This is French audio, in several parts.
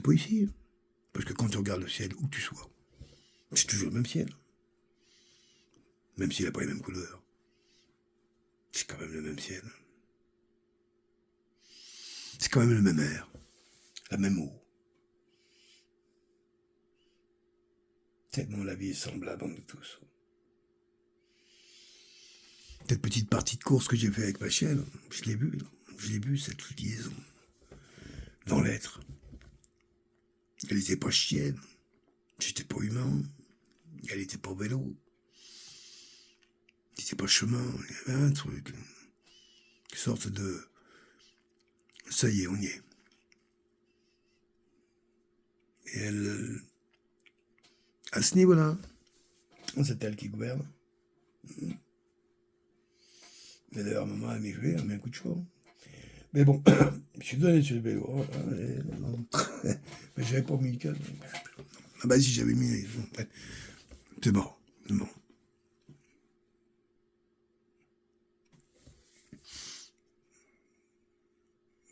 pas ici. Parce que quand tu regardes le ciel, où que tu sois, c'est toujours le même ciel. Même s'il n'a pas les mêmes couleurs. C'est quand même le même ciel. C'est quand même le même air. La même eau. Tellement la vie est semblable entre nous tous. Cette petite partie de course que j'ai fait avec ma chienne, je l'ai vu, cette liaison. Dans l'être. Elle n'était pas chienne. J'étais pas humain. Elle n'était pas vélo. Elle n'était pas chemin. Il y avait un truc. Une sorte de... Ça y est, on y est. Et elle... À ce niveau-là, c'est elle qui gouverne. Et d'ailleurs, maman a mis un coup de choix. Mais bon, je suis donné sur le vélo. Mais j'avais pas mis le casque. Ah bah si, j'avais mis... C'est bon, c'est bon.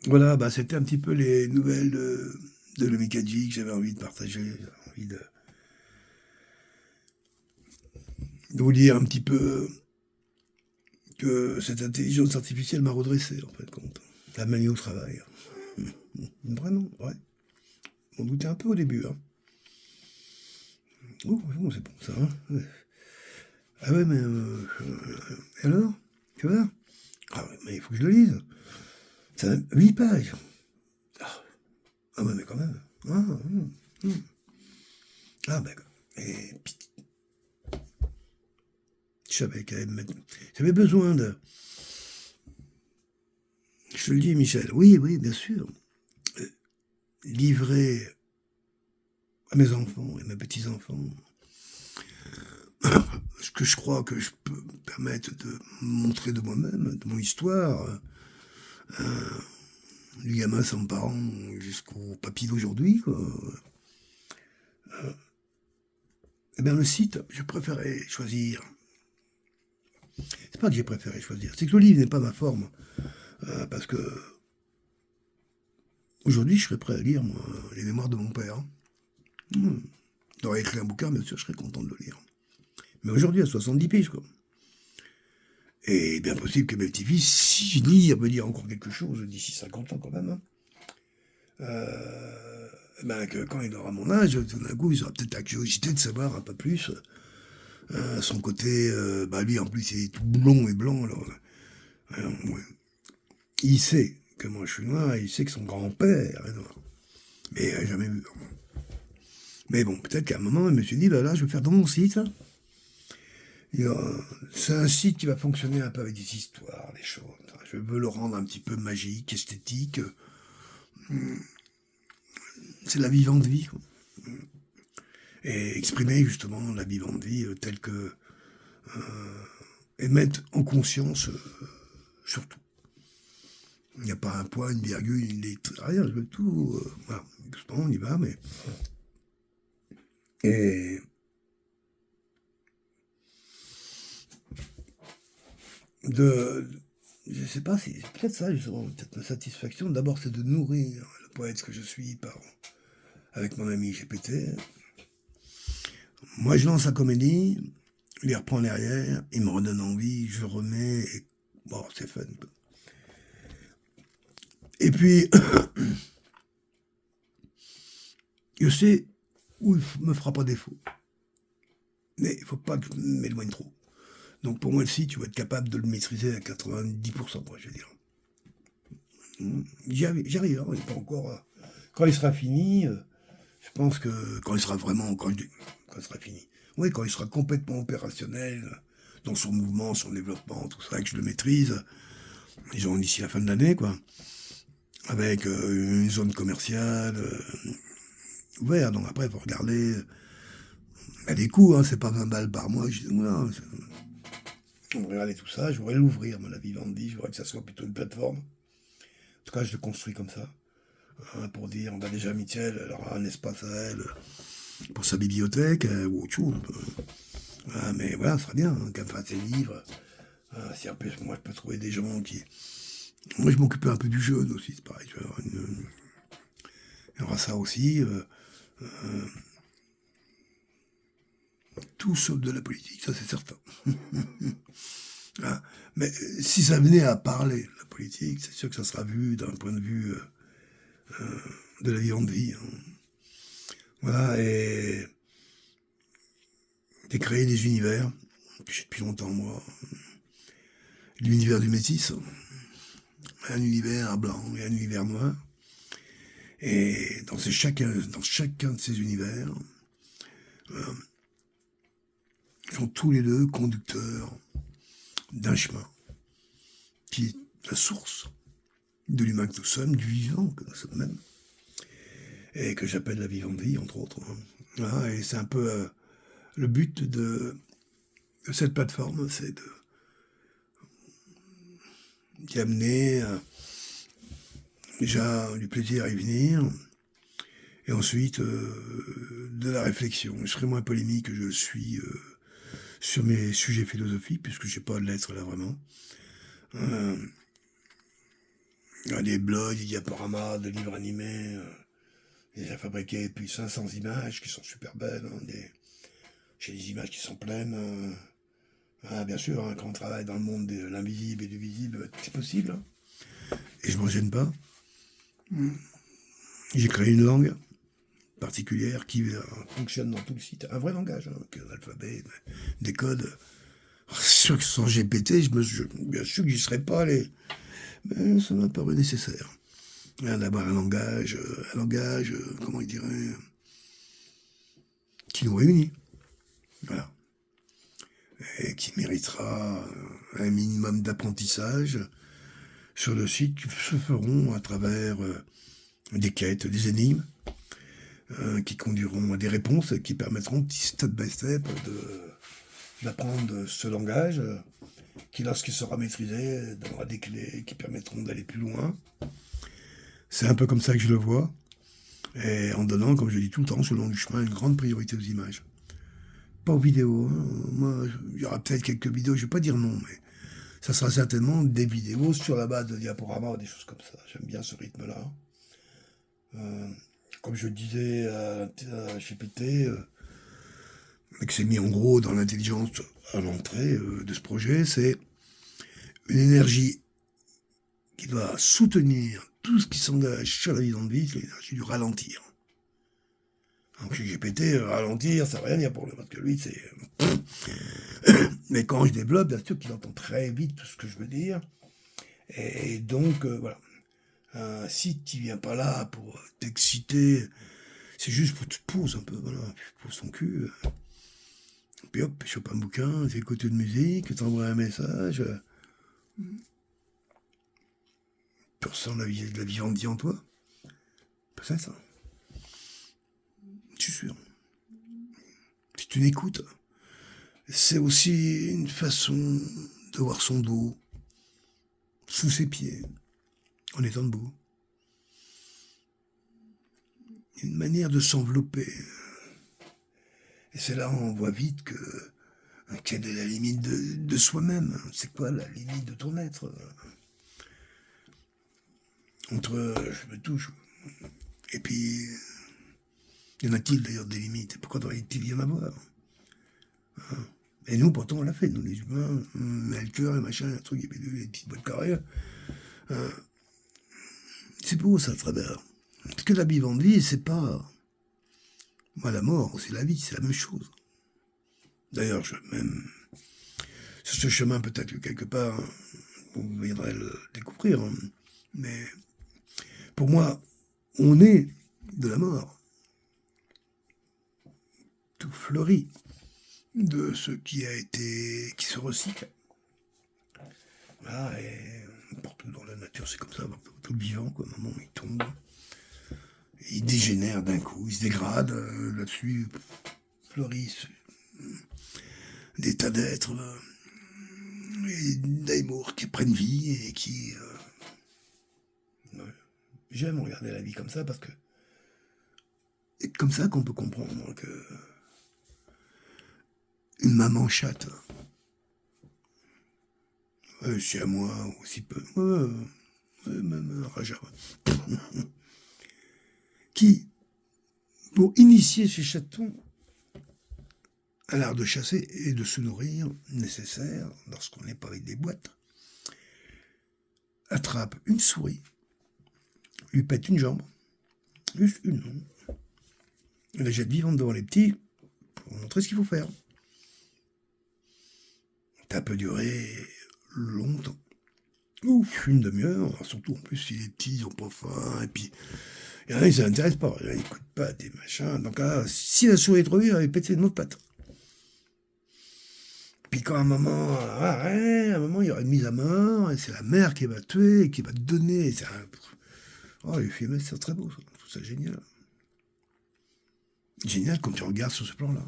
Voilà, bah c'était un petit peu les nouvelles de l'Omikadji que j'avais envie de partager. J'avais envie de vous dire un petit peu que cette intelligence artificielle m'a redressé, en fait, compte. La manie au travail. Vraiment, ouais. On doutait un peu au début, hein. Oh, c'est bon ça, hein. Ah ouais, mais... alors tu vois? Ah ouais, mais il faut que je le lise. Ça a 8 pages. Ah ouais, mais quand même. Ah ben... Et puis, j'avais besoin de... Je te le dis, Michel. Oui, bien sûr. Livrer à mes enfants et mes petits-enfants ce que je crois que je peux me permettre de montrer de moi-même, de mon histoire, du gamin sans parents jusqu'au papy d'aujourd'hui, quoi. Eh bien, le site, je préférais choisir. C'est pas que j'ai préféré choisir, c'est que le livre n'est pas ma forme. Parce que aujourd'hui, je serais prêt à lire, moi, les mémoires de mon père. J'aurais écrit un bouquin, bien sûr, je serais content de le lire. Mais aujourd'hui, à 70 piges, quoi. Et bien possible que mes petits-fils, si je lis, me dire encore quelque chose d'ici 50 ans, quand même, hein. Ben que quand il aura mon âge, tout d'un coup, il aura peut-être la curiosité de savoir un peu plus son côté... bah lui, en plus, il est tout blond et blanc, alors... ouais. Il sait que moi, je suis noir, il sait que son grand-père est noir. Mais jamais vu. Mais bon, peut-être qu'à un moment, il me suis dit, bah là, je vais faire dans mon site. C'est un site qui va fonctionner un peu avec des histoires, des choses. Je veux le rendre un petit peu magique, esthétique. C'est la vivante vie, quoi. Et exprimer justement la vivante vie telle que... et mettre en conscience surtout. Il n'y a pas un point, une virgule, une lettre, rien, je veux tout... voilà, doucement, on y va, mais... Et... Je sais pas, c'est peut-être ça, justement, peut-être ma satisfaction. D'abord, c'est de nourrir le poète que je suis avec mon ami GPT. Moi, je lance la comédie, il reprend derrière, il me redonne envie, je remets, et bon, c'est fun. Et puis, je sais où il me fera pas défaut. Mais il faut pas que je m'éloigne trop. Donc pour moi, le site, tu vas être capable de le maîtriser à 90%, quoi, je veux dire. J'y arrive, hein, il n'est pas encore... Quand il sera fini, je pense que quand il sera vraiment... Quand il sera fini. Oui, quand il sera complètement opérationnel, dans son mouvement, son développement, tout ça, que je le maîtrise, disons d'ici la fin de l'année, quoi. Avec une zone commerciale ouverte. Donc après, il faut regarder... Il y a des coûts, hein, c'est pas 20 balles par mois. Je dis, non, on va regarder tout ça, je voudrais l'ouvrir, la Vivendi, je voudrais que ça soit plutôt une plateforme. En tout cas, je le construis comme ça, pour dire, on va déjà Michel, elle aura un espace à elle pour sa bibliothèque, ou autre chose. Mais voilà, ce serait bien, hein, qu'elle fasse ses livres. Si un peu, moi, je peux trouver des gens qui... Moi, je m'occupais un peu du jeune aussi, c'est pareil, je vais avoir Il y aura ça aussi, tout sauf de la politique, ça c'est certain. Hein. Mais si ça venait à parler de la politique, c'est sûr que ça sera vu d'un point de vue de la vivante vie. Hein. Voilà, et j'ai créé des univers, que j'ai depuis longtemps moi. L'univers du métis, un univers blanc et un univers noir. Et dans chacun de ces univers, ils sont tous les deux conducteurs d'un chemin qui est la source de l'humain que nous sommes, du vivant que nous sommes même, et que j'appelle la vivante vie, entre autres. Voilà, et c'est un peu le but de cette plateforme, c'est d'y amener déjà du plaisir à y venir, et ensuite de la réflexion. Je serai moins polémique que je le suis sur mes sujets philosophiques, puisque je n'ai pas de lettres là vraiment. Il y a des blogs, des diaporamas, des livres animés. J'ai fabriqué plus 500 images qui sont super belles. Hein, j'ai des images qui sont pleines. Bien sûr, hein, quand on travaille dans le monde de l'invisible et du visible, c'est possible. Hein, et je ne m'en gêne pas. J'ai créé une langue particulière qui fonctionne dans tout le site. Un vrai langage, hein, avec un alphabet, des codes. C'est sûr que sans GPT, bien sûr que j'y serais pas allé. Mais ça m'a paru nécessaire. D'avoir un langage, comment je dirais, qui nous réunit. Voilà. Et qui méritera un minimum d'apprentissage sur le site qui se feront à travers des quêtes, des énigmes, qui conduiront à des réponses qui permettront, step by step, d'apprendre ce langage, qui, lorsqu'il sera maîtrisé, donnera des clés qui permettront d'aller plus loin. C'est un peu comme ça que je le vois, et en donnant, comme je dis tout le temps, sur le long du chemin, une grande priorité aux images. Pas aux vidéos. Hein. Moi, il y aura peut-être quelques vidéos, je ne vais pas dire non, mais ça sera certainement des vidéos sur la base de diaporamas ou des choses comme ça. J'aime bien ce rythme-là. Comme je disais à GPT, que c'est mis en gros dans l'intelligence à l'entrée de ce projet, c'est une énergie qui doit soutenir tout ce qui s'engage sur la vivante vie, c'est l'énergie du ralentir. Donc chez GPT, ralentir, ça ne veut rien dire pour lui, parce que lui, c'est... Mais quand je développe, bien sûr qu'il entend très vite tout ce que je veux dire. Et donc, voilà. Si tu viens pas là pour t'exciter, c'est juste pour que tu te poses un peu, voilà. Tu poses ton cul. Puis hop, tu chopes un bouquin, tu écoutes une musique, tu envoies un message. Tu ressens la vivante vie en toi. C'est ça. Je suis sûr. Si tu l'écoutes, c'est aussi une façon de voir son dos sous ses pieds, en étant debout. Une manière de s'envelopper. Et c'est là où on voit vite quelle est la limite de soi-même. C'est quoi la limite de ton être? Entre je me touche, et puis, y en a-t-il d'ailleurs des limites? Pourquoi devrait-il y en avoir? Et nous, pourtant, on l'a fait, nous, les humains, Melchior et machin, un truc, et puis les petites boîtes carrées. C'est beau, ça, à travers. Parce que la vivante vie, c'est pas... Moi, la mort, c'est la vie, c'est la même chose. D'ailleurs, même... Sur ce chemin, peut-être que quelque part, vous viendrez le découvrir. Hein. Mais pour moi, on est de la mort. Tout fleurit de ce qui se recycle. Voilà, et partout dans la nature, c'est comme ça, tout le vivant, quoi. À un moment, il tombe, il dégénère d'un coup, il se dégrade, là-dessus fleurissent des tas d'êtres, d'amour qui prennent vie et qui... J'aime regarder la vie comme ça parce que c'est comme ça qu'on peut comprendre que une maman chatte, c'est à moi aussi peu, même Raja, qui, pour initier ces chatons à l'art de chasser et de se nourrir nécessaire lorsqu'on n'est pas avec des boîtes, attrape une souris, lui pète une jambe, juste une, et la jette vivante devant les petits pour montrer ce qu'il faut faire. Ça peut durer longtemps. Ouf, une demi-heure, surtout en plus si les petits n'ont pas faim, et puis il y en a qui ça n'intéresse pas, ils n'écoutent pas des machins. Donc là, si la souris est trop vite, elle va péter une autre patte. Puis quand à un moment, il y aura une mise à mort, et c'est la mère qui va tuer, et qui va te donner. Oh, les films, c'est très beau, ça. Je trouve ça génial. Génial quand tu regardes sur ce plan-là.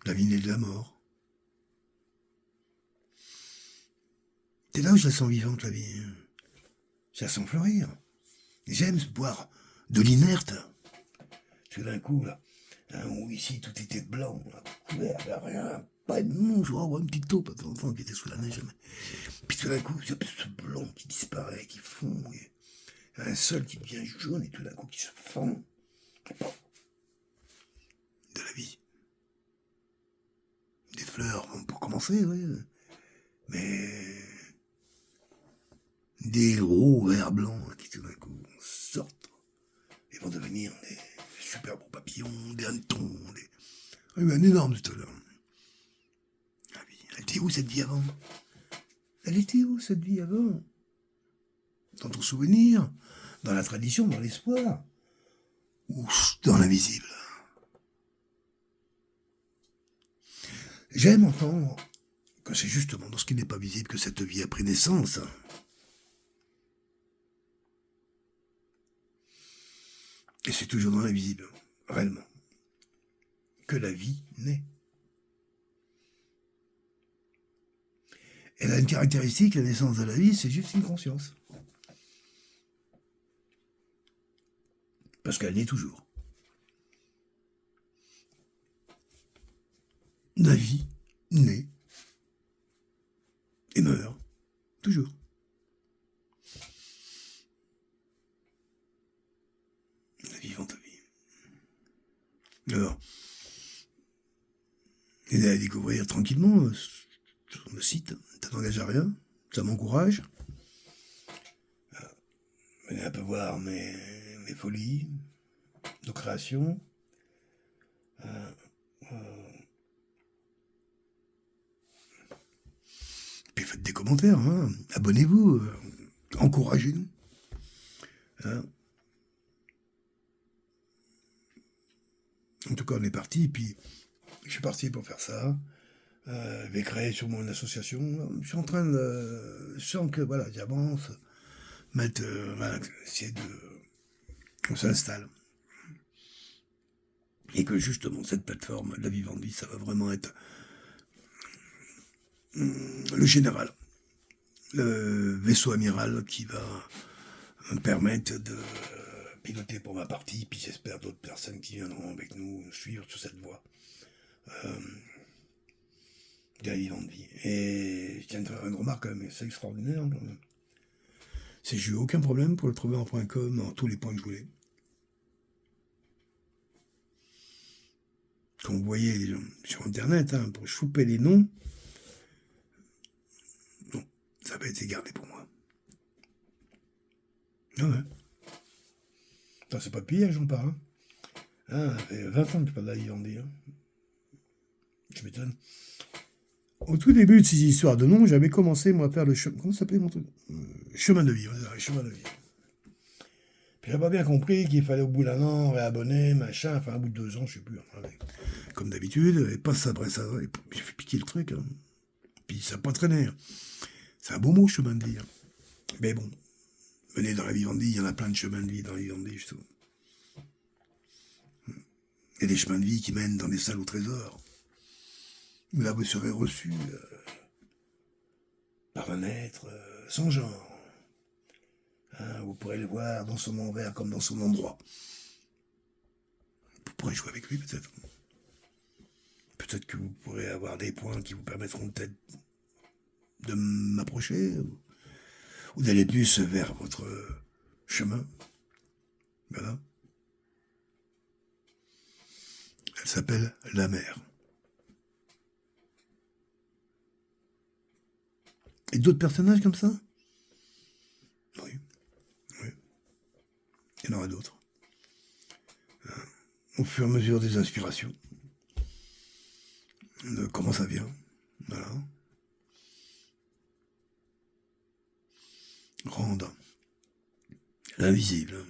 La vie née de la mort. C'est là où je la sens vivante, la vie. Je la sens fleurir. J'aime boire de l'inerte. Parce que d'un coup, là, où ici tout était blanc, là, couvert, là, rien, pas de mouche, oh, une petite taupe, enfant qui était sous la neige. Puis tout d'un coup, ce blanc qui disparaît, qui fond, et un sol qui devient jaune, et tout d'un coup qui se fond. De la vie. Des fleurs, bon, pour commencer, oui. Mais des gros vers blancs qui tout d'un coup sortent et vont devenir des super beaux papillons, des hannetons, Il y a eu un énorme tout à l'heure. La vie. Elle était où cette vie avant? Elle était où cette vie avant? Dans ton souvenir, dans la tradition, dans l'espoir, ou dans l'invisible? J'aime entendre que c'est justement dans ce qui n'est pas visible que cette vie a pris naissance. Et c'est toujours dans l'invisible, réellement, que la vie naît. Elle a une caractéristique, la naissance de la vie, c'est juste une conscience. Parce qu'elle naît toujours. La vie naît et meurt, toujours. La vivante vie. Alors, et à découvrir tranquillement sur le site, ça n'engage à rien, ça m'encourage. Venez un peu voir mes folies, nos créations. Puis faites des commentaires, abonnez-vous, encouragez-nous. En tout cas, on est parti, puis je suis parti pour faire ça. Je vais créer sûrement une association. Je suis en train de... Je sens que, voilà, j'avance, essayer de... On s'installe. Et que justement, cette plateforme, la vivante vie, ça va vraiment être le général, le vaisseau amiral qui va me permettre de piloter pour ma partie, puis j'espère d'autres personnes qui viendront avec nous suivre sur cette voie de la vivante vie. Et je tiens à faire une remarque quand même, c'est extraordinaire quand même. C'est que j'ai eu aucun problème pour le trouver en .com en tous les points que je voulais. Quand vous voyez les gens sur internet, pour choper les noms, non, ça n'a pas été gardé pour moi. Ah ouais. Attends, c'est pas depuis hier que j'en parle. Ça fait 20 ans que je parle de la vivante vie. Je m'étonne. Au tout début de ces histoires de noms, j'avais commencé, moi, à faire le chemin... Comment ça s'appelait mon truc? Chemin de vie, chemin de vie. Puis j'avais pas bien compris qu'il fallait au bout d'un an réabonner, machin, enfin, au bout de 2 ans, je sais plus. Comme d'habitude, et passe après ça, et j'ai fait piquer le truc. Puis ça n'a pas traîné. C'est un beau mot, chemin de vie. Mais bon, venez dans la vivante vie, il y en a plein de chemins de vie dans la vivante vie, justement. Il y a des chemins de vie qui mènent dans des salles au trésor. Là, vous serez reçu par un être sans genre. Vous pourrez le voir dans son envers comme dans son endroit. Vous pourrez jouer avec lui, peut-être. Peut-être que vous pourrez avoir des points qui vous permettront peut-être de m'approcher ou d'aller plus vers votre chemin. Voilà. Elle s'appelle la mère. Et d'autres personnages comme ça? Oui, oui. Il y en aura d'autres. Au fur et à mesure des inspirations, de comment ça vient. Voilà. Rendre l'invisible,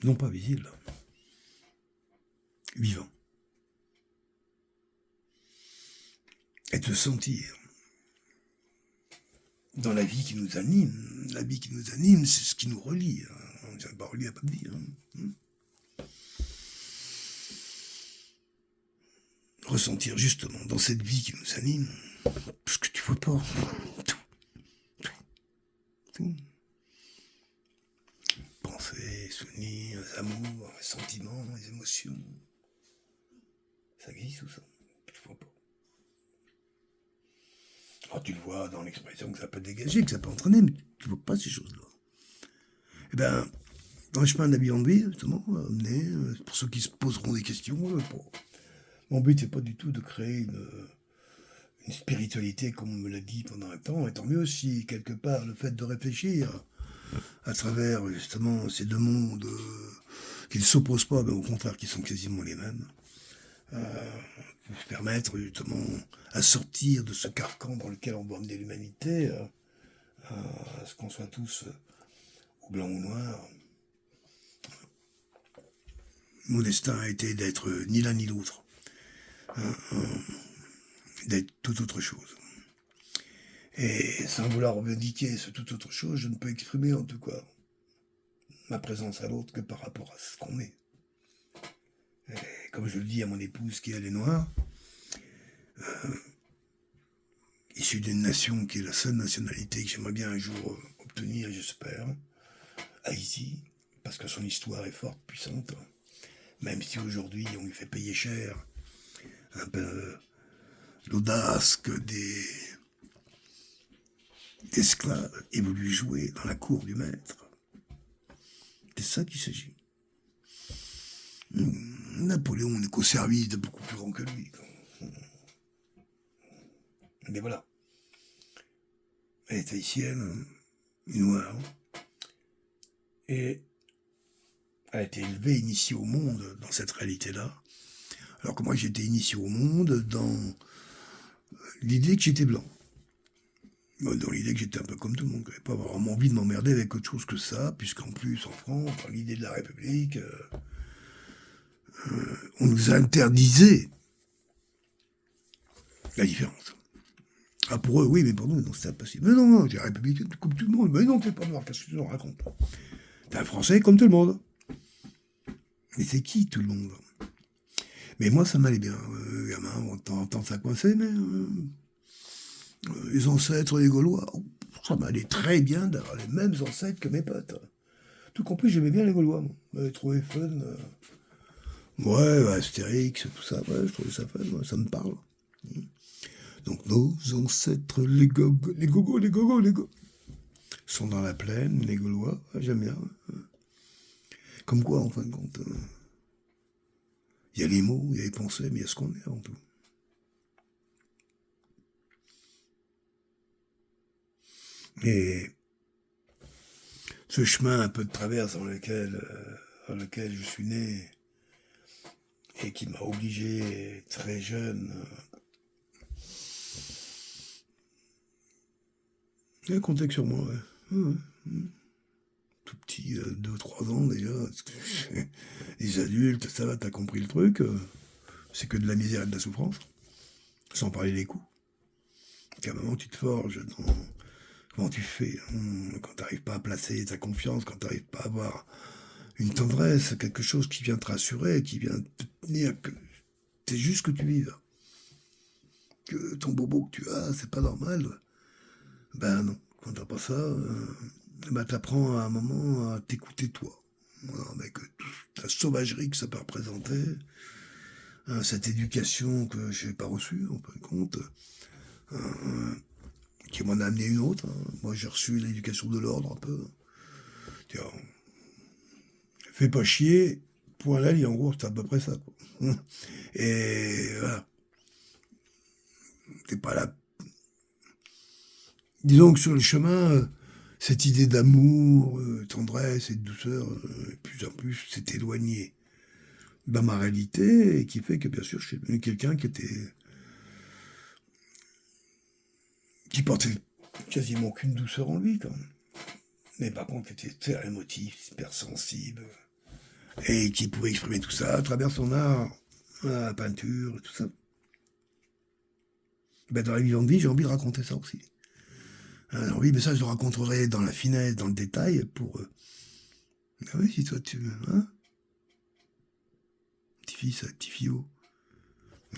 non pas visible, vivant. Et te sentir dans la vie qui nous anime. La vie qui nous anime, c'est ce qui nous relie. On ne vient pas relier à pas de vie. Ressentir justement dans cette vie qui nous anime tout ce que tu veux pas. Tout. Pensées, souvenirs, amours, sentiments, les émotions. Ça existe ou ça? Je vois pas. Alors, tu le vois dans l'expression que ça peut dégager, que ça peut entraîner, mais tu ne vois pas ces choses-là. Eh bien, dans le chemin de la vie en vie, justement, amener, pour ceux qui se poseront des questions, mon but n'est pas du tout de créer une spiritualité, comme on me l'a dit pendant un temps, et tant mieux si, quelque part, le fait de réfléchir à travers, justement, ces deux mondes qui ne s'opposent pas, mais au contraire, qui sont quasiment les mêmes, permettre, justement, à sortir de ce carcan dans lequel on va emmener l'humanité, à ce qu'on soit tous ou blanc ou noir. Mon destin a été d'être ni l'un ni l'autre, d'être tout autre chose. Et sans vouloir revendiquer ce tout autre chose, je ne peux exprimer en tout cas ma présence à l'autre que par rapport à ce qu'on est. Et comme je le dis à mon épouse qui elle est noire, issue d'une nation qui est la seule nationalité que j'aimerais bien un jour obtenir, j'espère, Haïti, parce que son histoire est forte, puissante, même si aujourd'hui on lui fait payer cher un peu l'audace que des esclaves aient voulu jouer dans la cour du maître. C'est ça qu'il s'agit. Napoléon n'est qu'au service de beaucoup plus grand que lui. Mais voilà. Elle est haïtienne, noire, et elle a été élevée, initiée au monde dans cette réalité-là, alors que moi j'ai été initié au monde dans l'idée que j'étais blanc. Dans l'idée que j'étais un peu comme tout le monde, que j'avais pas vraiment envie de m'emmerder avec autre chose que ça, puisqu'en plus en France, dans l'idée de la République, on nous a interdisé la différence. Ah, pour eux, oui, mais pour nous, non, c'était impossible. Mais non, t'es républicain comme tout le monde. Mais non, t'es pas noir, qu'est-ce que tu en racontes? T'es un Français comme tout le monde. Mais c'est qui, tout le monde? Mais moi, ça m'allait bien. Gamin, on entend ça coincer, mais les ancêtres des Gaulois, ça m'allait très bien d'avoir les mêmes ancêtres que mes potes. Tout compris, j'aimais bien les Gaulois, moi. J'avais trouvé fun. Ouais, Astérix, tout ça, ouais, je trouvais ça fun, ouais, ça me parle. Donc nos ancêtres, les gogos, sont dans la plaine, les Gaulois, j'aime bien. Comme quoi, en fin de compte, il y a les mots, il y a les pensées, mais il y a ce qu'on est avant tout. Et ce chemin un peu de traverse dans lequel je suis né, et qui m'a obligé, très jeune, il a compté sur moi, ouais. Tout petit, 2-3 ans déjà. Les adultes, ça va, t'as compris le truc. C'est que de la misère et de la souffrance. Sans parler des coups. Qu'à un moment, tu te forges dans comment tu fais. Quand t'arrives pas à placer ta confiance, quand t'arrives pas à avoir une tendresse, quelque chose qui vient te rassurer, qui vient te tenir, que c'est juste que tu vives. Que ton bobo que tu as, c'est pas normal. Ben non, quand t'as pas ça, ben t'apprends à un moment à t'écouter toi. Voilà, avec toute la sauvagerie que ça peut représenter, cette éducation que j'ai pas reçue, en fin de compte, qui m'en a amené une autre. Moi, j'ai reçu l'éducation de l'ordre, un peu. Tiens, fais pas chier, point la ligne, en gros, c'est à peu près ça, quoi. Et voilà. T'es pas là. Disons que sur le chemin, cette idée d'amour, tendresse et de douceur, de plus en plus, s'est éloignée dans ma réalité, et qui fait que, bien sûr, je suis devenu quelqu'un qui portait quasiment aucune douceur en lui, quand même. Mais par contre, qui était très émotif, hyper sensible, et qui pouvait exprimer tout ça à travers son art, la peinture, et tout ça. Ben, dans la vivante vie, j'ai envie de raconter ça aussi. Alors oui, mais ça, je le raconterai dans la finesse, dans le détail, pour... Ah oui, si toi, tu veux, hein, petit-fils, petit-fillot.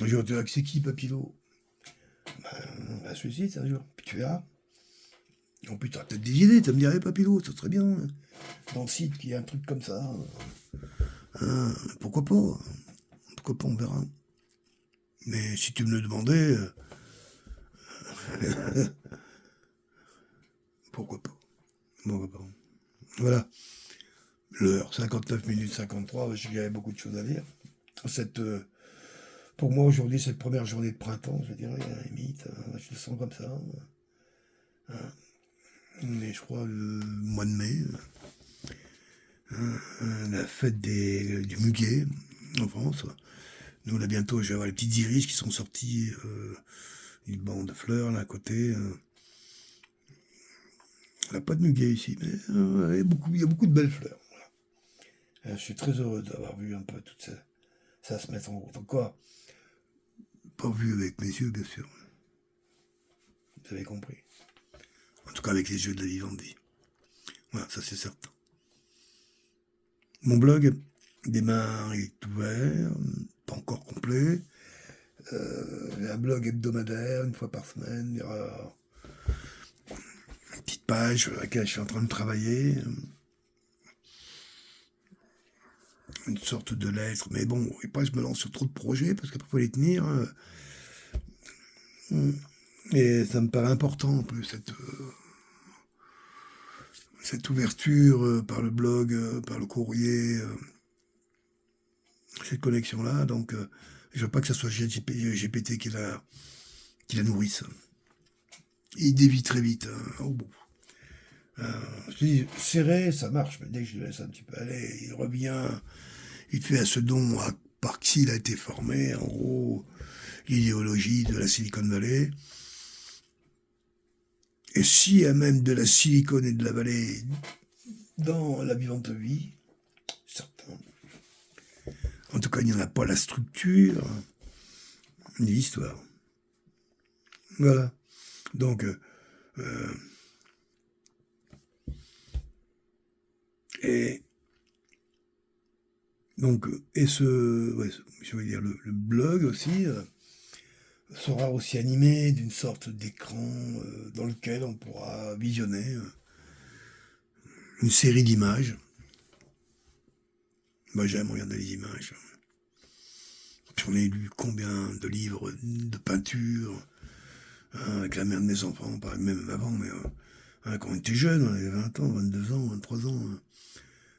Un jour, tu verras que c'est qui, Papillot? On va se suicide, un jour, puis tu verras. En plus, tu as peut-être des idées, tu me dirais, Papillot, ça serait bien. Dans le site, qu'il y a un truc comme ça. Pourquoi pas? Pourquoi pas, on verra. Mais si tu me le demandais... pourquoi pas? Pourquoi pas? Voilà. L'heure, 59 minutes 53, je sais qu'il y avait beaucoup de choses à dire. Pour moi, aujourd'hui, cette première journée de printemps, je dirais, à la limite, je le sens comme ça. Mais je crois le mois de mai, la fête du muguet en France. Nous, là, bientôt, je vais avoir les petites iris qui sont sorties d'une bande de fleurs, là, à côté. On n'a pas de muguet ici, mais il y a beaucoup de belles fleurs. Voilà. Je suis très heureux d'avoir vu un peu tout ça se mettre en route. Encore, pas vu avec mes yeux, bien sûr. Vous avez compris. En tout cas, avec les yeux de la vivante vie. Voilà, ça c'est certain. Mon blog démarre, il est ouvert, pas encore complet. Un blog hebdomadaire, une fois par semaine. Il y aura une petite page sur laquelle je suis en train de travailler. Une sorte de lettre, mais bon, et pas je me lance sur trop de projets, parce qu'après il faut les tenir. Et ça me paraît important un peu, cette ouverture par le blog, par le courrier, cette connexion-là. Donc, je veux pas que ce soit GPT qui la nourrisse. Il dévie très vite. Au bout. Je te dis, serré, ça marche, mais dès que je le laisse un petit peu aller, il revient, il fait à ce dont par qui il a été formé, en gros, l'idéologie de la Silicon Valley. Et s'il y a même de la Silicon et de la Vallée dans la vivante vie, certain. En tout cas, il n'y en a pas la structure, ni l'histoire. Voilà. Donc, je veux dire, le blog aussi sera aussi animé d'une sorte d'écran dans lequel on pourra visionner une série d'images. Moi, j'aime regarder les images. J'en ai lu combien de livres de peinture avec la mère de mes enfants, pas même avant, mais quand on était jeune, on avait 20 ans, 22 ans, 23 ans.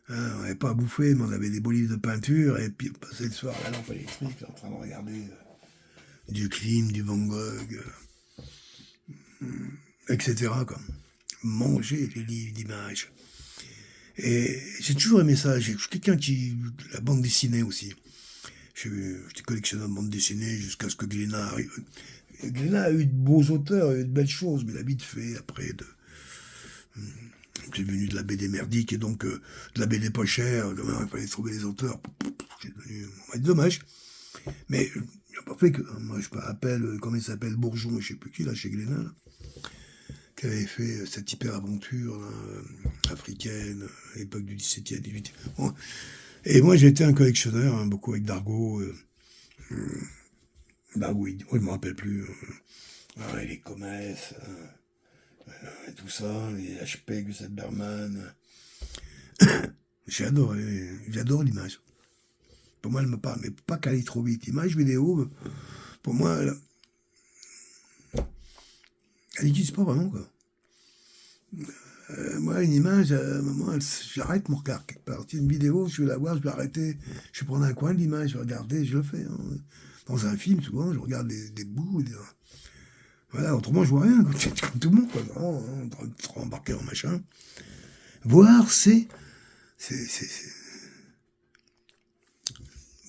On n'avait pas à bouffer, mais on avait des beaux livres de peinture, et puis on passait le soir à la lampe électrique, en train de regarder du Klimt, du Van Gogh, etc. Quoi. Manger les livres d'images. Et j'ai toujours aimé ça. Je suis quelqu'un qui... La bande dessinée aussi. J'étais collectionneur de bande dessinée jusqu'à ce que Glénat arrive. Glénat a eu de beaux auteurs, a eu de belles choses, mais il a vite fait après c'est devenu de la BD merdique et donc de la BD pas chère. Il fallait trouver les auteurs. C'est devenu dommage. Mais il n'a pas fait que... Moi, je me rappelle, comment il s'appelle, Bourgeon, je sais plus qui, là, chez Glénat, là, qui avait fait cette hyper-aventure africaine, à l'époque du 17e, 18e. Bon. Et moi, j'ai été un collectionneur, beaucoup avec Dargaud. Dargaud, je me rappelle plus. Les Comès, et tout ça, les HP, Gustave Berman. J'adore l'image. Pour moi, elle me parle, mais pas qu'elle aille trop vite. L'image vidéo, pour moi, elle n'existe pas vraiment, quoi. Moi, une image, à un moment, j'arrête mon regard quelque part. C'est une vidéo, je vais la voir, je vais arrêter, je vais prendre un coin de l'image, je vais regarder, je le fais. Hein. Dans un film, souvent, je regarde des bouts. Voilà, autrement, je vois rien, comme tout le monde, quoi. Vraiment, hein, en train de se rembarquer en machin. Voir,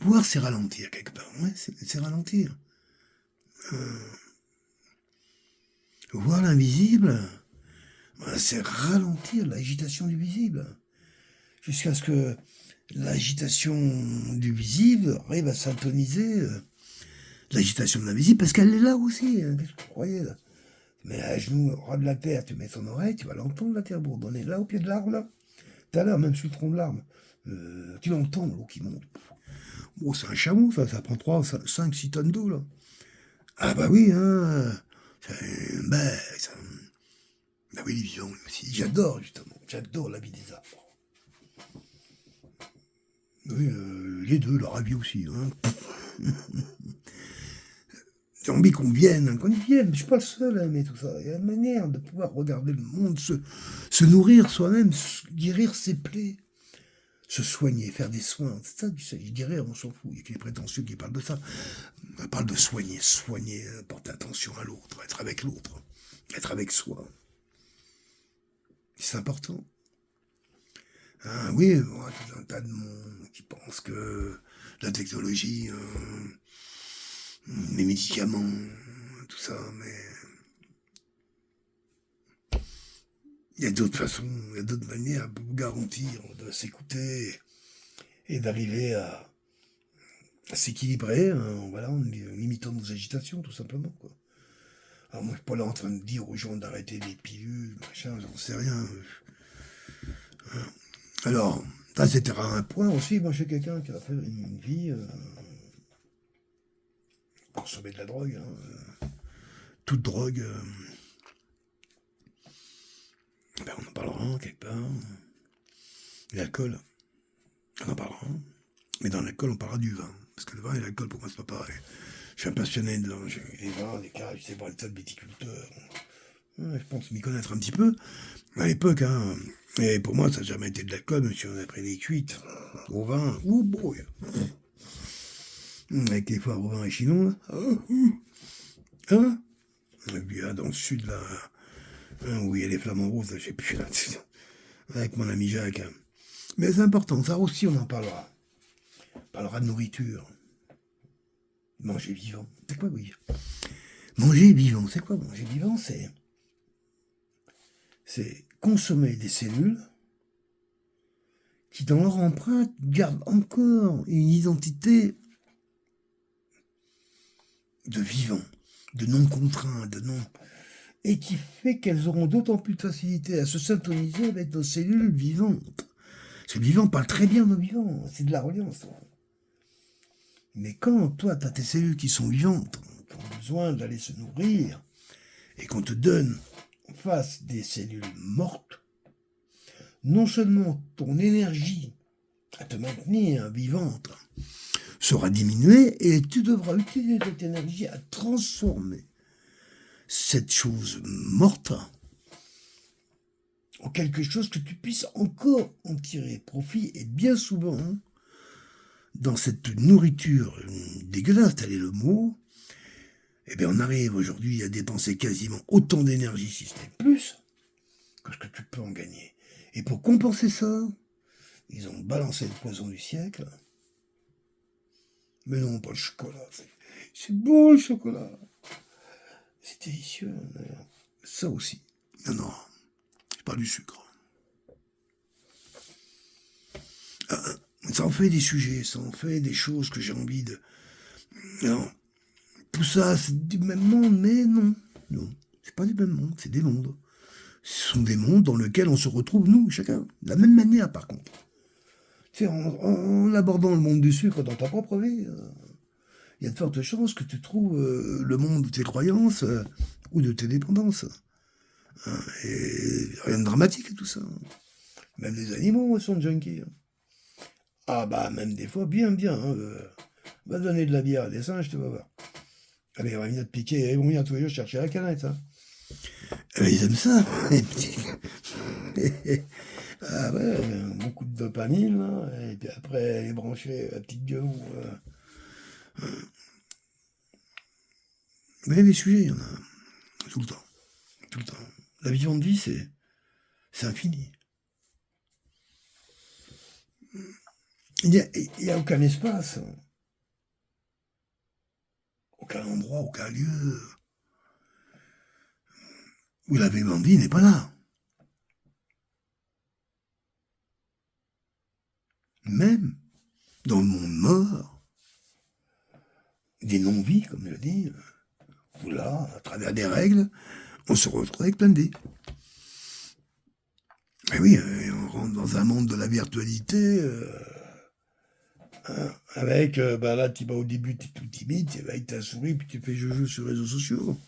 voir, c'est ralentir quelque part. Ouais, c'est ralentir. Voir l'invisible, c'est ralentir l'agitation du visible. Jusqu'à ce que l'agitation du visible arrive à syntoniser l'agitation de l'invisible, parce qu'elle est là aussi. Hein, qu'est-ce que vous croyez là? Mais à genoux, au ras de la terre, tu mets ton oreille, tu vas l'entendre, la terre bourdonner. Là, au pied de l'arbre, là, tout à l'heure, même sur le tronc de l'arbre, tu l'entends, l'eau qui monte. Bon, c'est un chameau, ça prend 3, 5, 6 tonnes d'eau, là. Ah bah oui, hein. Bah oui, les vivants aussi. J'adore, justement. J'adore la vie des arbres. Oui, les deux, leur avis aussi. Hein. J'ai envie qu'on vienne, hein, qu'on y vienne. Je suis pas le seul à aimer tout ça. Il y a une manière de pouvoir regarder le monde, se nourrir soi-même, guérir ses plaies, se soigner, faire des soins. C'est ça, je dirais, on s'en fout. Il y a que les prétentieux qui parlent de ça. On parle de soigner, porter attention à l'autre, être avec l'autre, être avec soi. C'est important. Hein, oui, bon, tout un tas de monde qui pense que la technologie, les médicaments, tout ça, mais il y a d'autres façons, il y a d'autres manières pour vous garantir de s'écouter et d'arriver à s'équilibrer, hein, voilà, en limitant nos agitations, tout simplement, quoi. Alors moi, je suis pas là en train de dire aux gens d'arrêter les pilules, machin, j'en sais rien. Alors, ça c'était un point aussi. Moi, je suis quelqu'un qui a fait une vie consommer de la drogue. Hein, toute drogue, ben on en parlera quelque part. L'alcool, on en parlera. Mais dans l'alcool, on parlera du vin. Parce que le vin et l'alcool, pour moi, c'est pas pareil. Je suis un passionné de les vins, les caves, je sais pas, des tas de viticulteurs. Ouais, je pense m'y connaître un petit peu. À l'époque, hein. Et pour moi, ça n'a jamais été de l'alcool, même si on a pris des cuites au vin. Ouh, boy. Avec les foires au vin et chinon, là. Hein? Et puis, là, dans le sud, là, hein, où il y a les flamants roses, là, je sais plus, là, avec mon ami Jacques. Hein. Mais c'est important, ça aussi, on en parlera. On parlera de nourriture. Manger vivant. C'est quoi, oui? Manger vivant, c'est quoi manger vivant? C'est consommer des cellules qui, dans leur empreinte, gardent encore une identité de vivant, de non contraint, de non... et qui fait qu'elles auront d'autant plus de facilité à se syntoniser avec nos cellules vivantes. Ces vivants parlent très bien nos vivants, c'est de la reliance. Mais quand toi, tu as tes cellules qui sont vivantes, qui ont besoin d'aller se nourrir, et qu'on te donne en face des cellules mortes, non seulement ton énergie à te maintenir vivante sera diminuée, et tu devras utiliser cette énergie à transformer cette chose morte en quelque chose que tu puisses encore en tirer profit. Et bien souvent, dans cette nourriture dégueulasse, tel est le mot, eh bien on arrive aujourd'hui à dépenser quasiment autant d'énergie, si ce n'est plus, que ce que tu peux en gagner. Et pour compenser ça, ils ont balancé le poison du siècle. Mais non, pas le chocolat. C'est beau le chocolat. C'est délicieux. D'ailleurs. Ça aussi. Non, c'est pas du sucre. Ça en fait des sujets, ça en fait des choses que j'ai envie de... Non. Tout ça, c'est du même monde, mais non. Non, c'est pas du même monde, c'est des mondes. Ce sont des mondes dans lesquels on se retrouve, nous, chacun, de la même manière, par contre. Tu sais, en abordant le monde du sucre dans ta propre vie, il y a de fortes chances que tu trouves le monde de tes croyances ou de tes dépendances. Hein, et rien de dramatique et tout ça. Même les animaux sont junkies. Ah bah, même des fois, bien. Hein, va donner de la bière à des singes, tu vas voir. Allez, ils vont venir te piquer, ils vont venir tous les jours chercher la canette. Hein. Ils aiment ça. Ah ouais, beaucoup de dopamine, là, et puis après, elle est branchée à petite gueulon. Mais les sujets, il y en a tout le temps. Tout le temps. La vision de vie, c'est infini. Il y a aucun espace, aucun endroit, aucun lieu où la vision de vie n'est pas là. Même dans le monde mort, des non-vies, comme je dis, où là, à travers des règles, on se retrouve avec plein de vies. Et oui, on rentre dans un monde de la virtualité, avec, là, tu vas au début, tu es tout timide, tu vas avec ta souris, puis tu fais jeu sur les réseaux sociaux.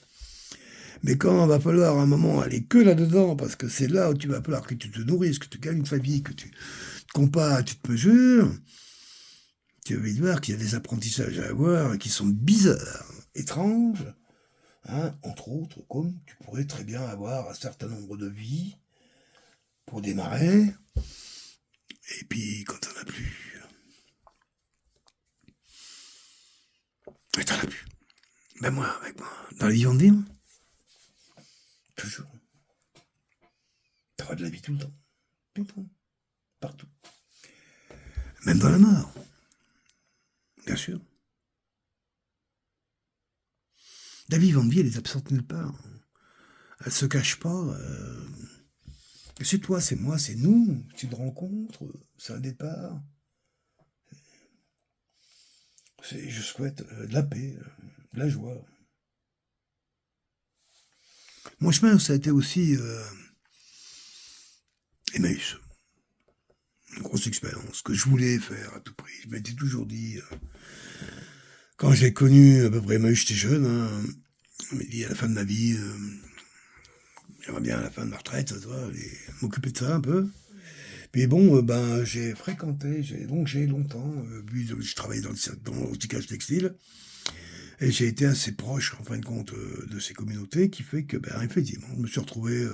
Mais quand il va falloir à un moment aller que là-dedans, parce que c'est là où tu vas falloir que tu te nourrisses, que tu gagnes une famille, que tu te compares, tu te mesures, tu vas vite voir qu'il y a des apprentissages à avoir qui sont bizarres, étranges, entre autres, comme tu pourrais très bien avoir un certain nombre de vies pour démarrer, et puis quand t'en as plus, t'en as plus. Ben moi, avec moi, dans la vie on dit, toujours, t'auras de la vie tout le temps, partout. Même dans la mort, bien sûr. La vivante vie, elle est absente nulle part. Elle se cache pas. C'est toi, c'est moi, c'est nous. C'est une rencontre, c'est un départ. Je souhaite de la paix, de la joie. Mon chemin, ça a été aussi Emmaüs. Une grosse expérience que je voulais faire à tout prix. Je m'étais toujours dit, quand j'ai connu à peu près Emmaüs, j'étais jeune, je me dit à la fin de ma vie, j'aimerais bien à la fin de ma retraite, m'occuper de ça un peu. Puis bon, j'ai fréquenté, j'ai longtemps, vu je travaillais dans le ticage textile, et j'ai été assez proche, en fin de compte, de ces communautés, qui fait que, effectivement, je me suis retrouvé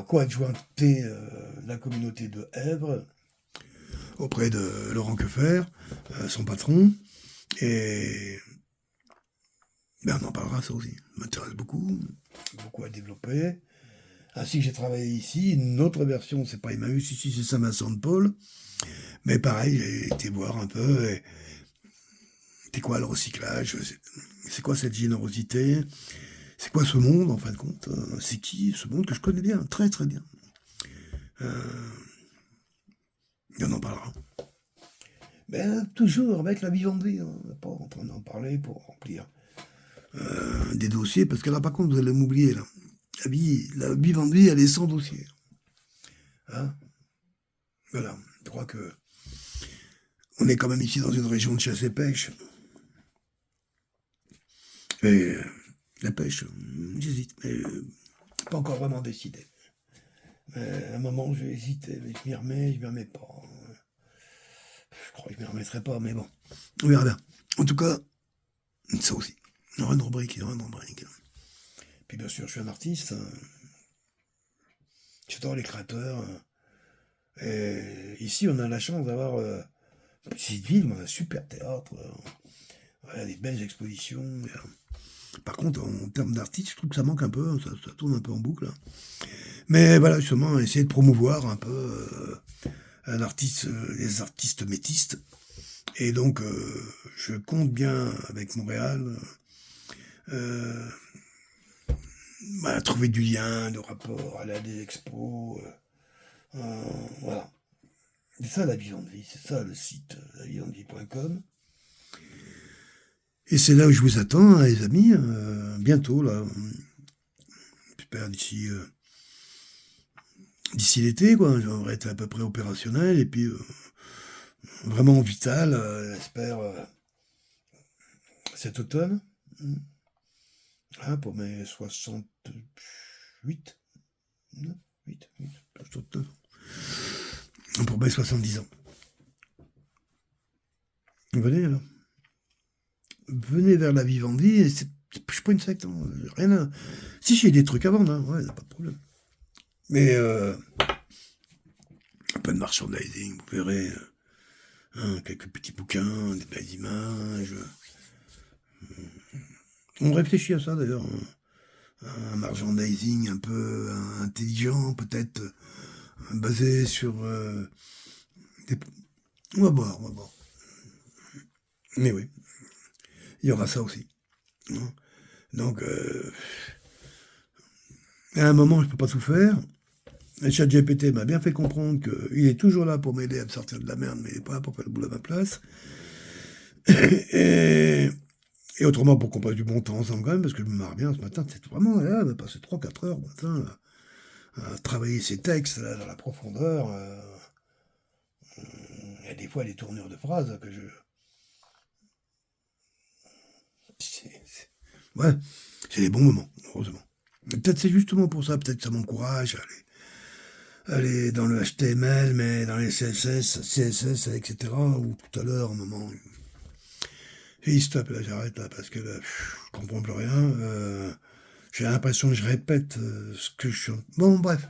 coadjointé la communauté de Èvre, auprès de Laurent Queffer, son patron, et on en parlera ça aussi. Ça m'intéresse beaucoup à développer. Ainsi que j'ai travaillé ici, une autre version, c'est pas Emmaüs, ici c'est Saint-Vincent-de-Paul, mais pareil, j'ai été voir un peu, c'est quoi le recyclage, c'est quoi cette générosité, c'est quoi ce monde en fin de compte, c'est qui ce monde que je connais bien, très très bien. Et on en parlera. Toujours avec la vivante vie, on n'est pas en train d'en parler pour remplir des dossiers, parce que là par contre vous allez m'oublier là. La vivante vie, elle est sans dossier. Voilà, je crois que on est quand même ici dans une région de chasse et pêche. Et la pêche, j'hésite, mais pas encore vraiment décidé. À un moment, j'ai hésité, mais je m'y remets pas. Je crois que je m'y remettrai pas, mais bon, on verra bien. En tout cas, ça aussi. Il y aura une rubrique. Puis bien sûr, je suis un artiste. J'adore les créateurs. Et ici, on a la chance d'avoir une petite ville, on a un super théâtre. Des belles expositions. Par contre, en termes d'artistes, je trouve que ça manque un peu, ça tourne un peu en boucle. Mais voilà, justement, essayer de promouvoir un peu les artistes métistes. Et donc, je compte bien avec Montréal trouver du lien, de rapport, aller à des expos. Voilà. C'est ça la vision de vie, c'est ça le site lavisiondeVie.com. Et c'est là où je vous attends, les amis, bientôt, là. J'espère d'ici l'été, quoi. J'aurai été à peu près opérationnel, et puis vraiment vital, j'espère, cet automne. Pour mes 68, 69, pour mes 70 ans. Venez alors. Venez vers la vivante vie, et je suis pas une secte, rien à... Si j'ai des trucs à vendre, ouais, pas de problème. Mais un peu de merchandising, vous verrez, quelques petits bouquins, des belles images. On réfléchit à ça d'ailleurs, un merchandising un peu intelligent, peut-être basé sur des... On va voir, on va voir. Mais oui, il y aura ça aussi. Hein. Donc, à un moment, je peux pas tout faire. Le ChatGPT m'a bien fait comprendre qu'il est toujours là pour m'aider à me sortir de la merde, mais il n'est pas là pour faire le boulot à ma place. et, et autrement, pour qu'on passe du bon temps ensemble quand même, parce que je me marre bien ce matin, c'est vraiment là, on a passé 3-4 heures au matin à travailler ces textes là, dans la profondeur. Il y a des fois des tournures de phrases que je... Ouais, c'est des bons moments, heureusement. Peut-être c'est justement pour ça, peut-être que ça m'encourage à aller dans le HTML, mais dans les CSS, etc. Ou tout à l'heure, au moment... J'ai dit stop, là, j'arrête, là, parce que là, je comprends plus rien. J'ai l'impression que je répète ce que je suis... Bon, bref.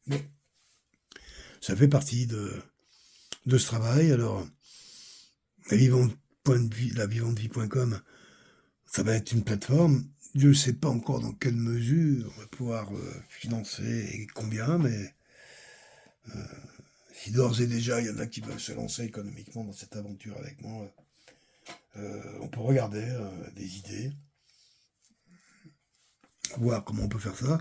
Mais ça fait partie de ce travail. Alors, la vivantevie.com, ça va être une plateforme. Je ne sais pas encore dans quelle mesure on va pouvoir financer et combien, mais si d'ores et déjà il y en a qui veulent se lancer économiquement dans cette aventure avec moi, on peut regarder des idées, voir comment on peut faire ça.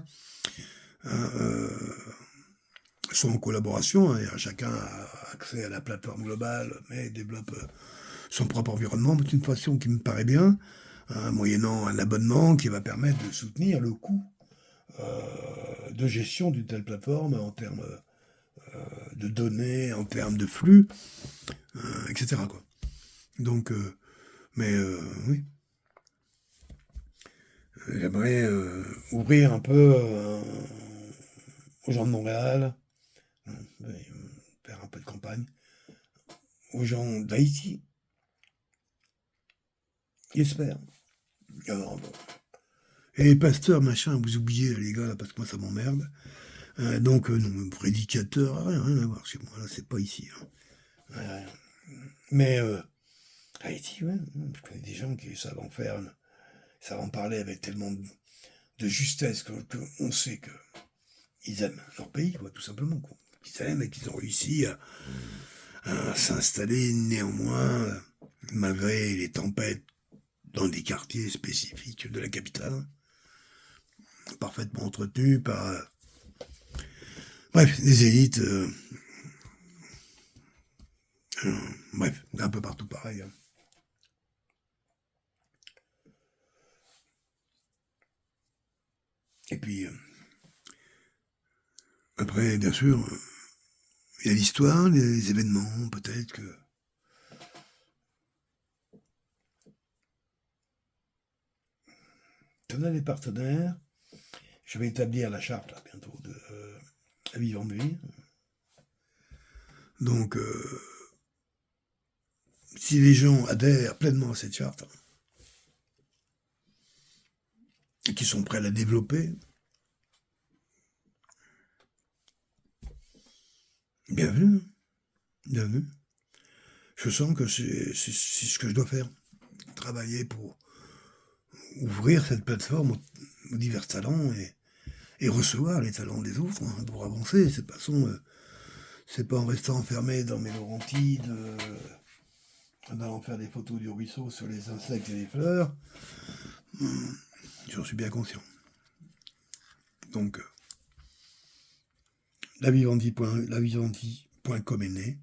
Soit en collaboration, hein, chacun a accès à la plateforme globale, mais développe son propre environnement, mais d'une façon qui me paraît bien, moyennant un abonnement qui va permettre de soutenir le coût de gestion d'une telle plateforme en termes de données, en termes de flux, etc. Quoi. Donc, mais oui, j'aimerais ouvrir un peu aux gens de Montréal, faire un peu de campagne, aux gens d'Haïti, j'espère. Alors, et pasteur, machin, vous oubliez les gars, là, parce que moi ça m'emmerde. Donc, non, prédicateur, rien à voir chez moi, là, c'est pas ici. Hein. Mais, Haïti, ouais, je connais des gens qui savent en faire, savent en parler avec tellement de justesse qu'on sait qu'ils aiment leur pays, quoi, tout simplement. Quoi. Qu'ils aiment et qu'ils ont réussi à s'installer néanmoins, malgré les tempêtes, dans des quartiers spécifiques de la capitale, parfaitement entretenus par... bref, des élites... bref, un peu partout pareil. Hein. Et puis, après, bien sûr, il y a l'histoire, les événements, peut-être que... On a des partenaires. Je vais établir la charte, là, bientôt, de la vivante vie. Donc, si les gens adhèrent pleinement à cette charte, et qui sont prêts à la développer, bienvenue, bienvenue. Je sens que c'est ce que je dois faire. Travailler pour ouvrir cette plateforme aux divers talents et recevoir les talents des autres hein, pour avancer. C'est pas en restant enfermé dans mes Laurentides, en allant faire des photos du ruisseau sur les insectes et les fleurs. J'en suis bien conscient. Donc, lavivandie.com est née.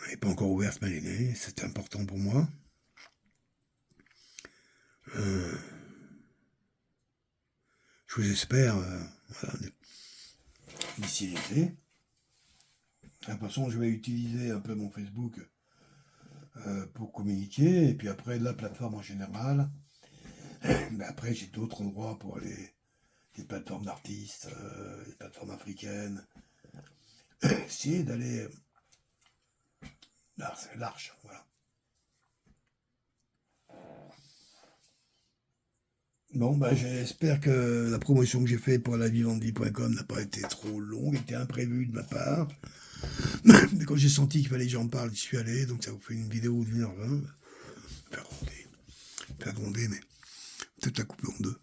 Elle n'est pas encore ouverte, mais elle est née. C'est important pour moi. Je vous espère voilà, d'ici l'été. De toute façon, je vais utiliser un peu mon Facebook pour communiquer, et puis après, la plateforme en général. Mais après, j'ai d'autres endroits pour aller, des plateformes d'artistes, des plateformes africaines. Essayer d'aller large, voilà. Bon, bah, j'espère que la promotion que j'ai faite pour lavivendi.com n'a pas été trop longue, était imprévue de ma part. Mais quand j'ai senti qu'il fallait que j'en parle, j'y suis allé, donc ça vous fait une vidéo d'1h20. Faire gronder, mais peut-être la couper en deux.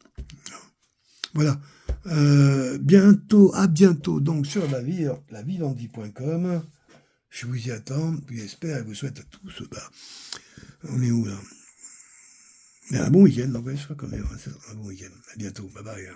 Voilà. À bientôt, donc, sur lavivendi.com. Je vous y attends, puis j'espère et vous souhaite à tous, on est où, là? Mais un bon week-end, donc, ouais, je crois qu'on est, un bon week-end. À bientôt, bye bye.